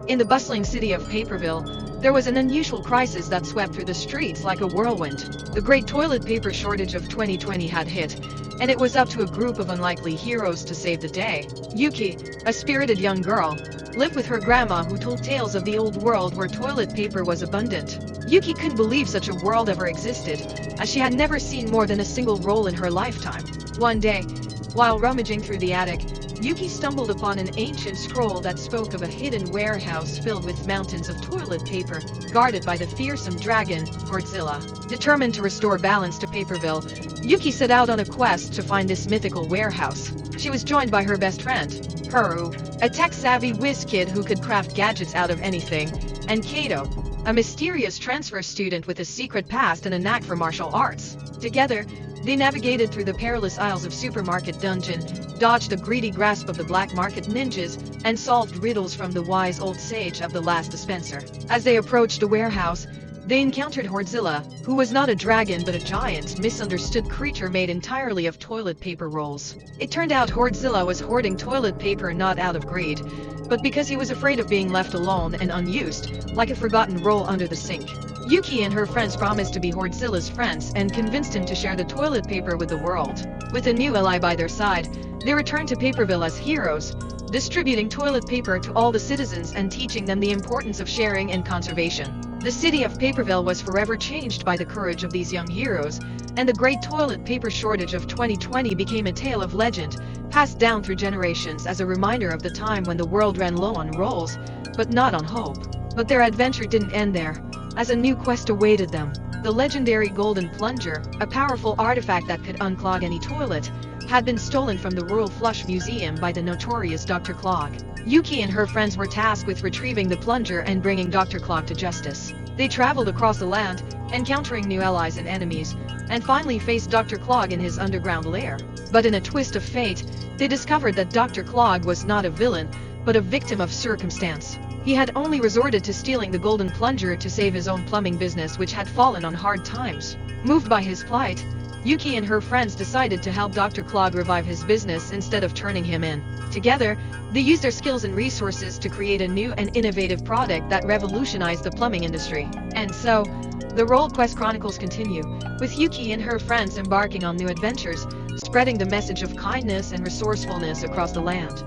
In the bustling city of Paperville, there was an unusual crisis that swept through the streets like a whirlwind. The great toilet paper shortage of 2020 had hit, and it was up to a group of unlikely heroes to save the day. Yuki, a spirited young girl, lived with her grandma who told tales of the old world where toilet paper was abundant. Yuki couldn't believe such a world ever existed, as she had never seen more than a single roll in her lifetime. One day, while rummaging through the attic, Yuki stumbled upon an ancient scroll that spoke of a hidden warehouse filled with mountains of toilet paper, guarded by the fearsome dragon, Hoardzilla. Determined to restore balance to Paperville, Yuki set out on a quest to find this mythical warehouse. She was joined by her best friend, Haru, a tech-savvy whiz kid who could craft gadgets out of anything, and Kato, a mysterious transfer student with a secret past and a knack for martial arts. Together, they navigated through the perilous aisles of Supermarket Dungeon, dodged the greedy grasp of the black market ninjas, and solved riddles from the wise old sage of the last dispenser. As they approached the warehouse, they encountered Hoardzilla, who was not a dragon but a giant, misunderstood creature made entirely of toilet paper rolls. It turned out Hoardzilla was hoarding toilet paper not out of greed, but because he was afraid of being left alone and unused, like a forgotten roll under the sink. Yuki and her friends promised to be Hoardzilla's friends and convinced him to share the toilet paper with the world. With a new ally by their side, they returned to Paperville as heroes, distributing toilet paper to all the citizens and teaching them the importance of sharing and conservation. The city of Paperville was forever changed by the courage of these young heroes, and the great toilet paper shortage of 2020 became a tale of legend, passed down through generations as a reminder of the time when the world ran low on rolls, but not on hope. But their adventure didn't end there, as a new quest awaited them. The legendary Golden Plunger, a powerful artifact that could unclog any toilet, had been stolen from the Royal Flush Museum by the notorious Dr. Clog. Yuki and her friends were tasked with retrieving the plunger and bringing Dr. Clog to justice. They traveled across the land, encountering new allies and enemies, and finally faced Dr. Clog in his underground lair. But in a twist of fate, they discovered that Dr. Clog was not a villain, but a victim of circumstance. He had only resorted to stealing the Golden Plunger to save his own plumbing business, which had fallen on hard times. Moved by his plight, Yuki and her friends decided to help Dr. Clog revive his business instead of turning him in. Together, they used their skills and resources to create a new and innovative product that revolutionized the plumbing industry. And so, the Roll Quest Chronicles continue, with Yuki and her friends embarking on new adventures, spreading the message of kindness and resourcefulness across the land.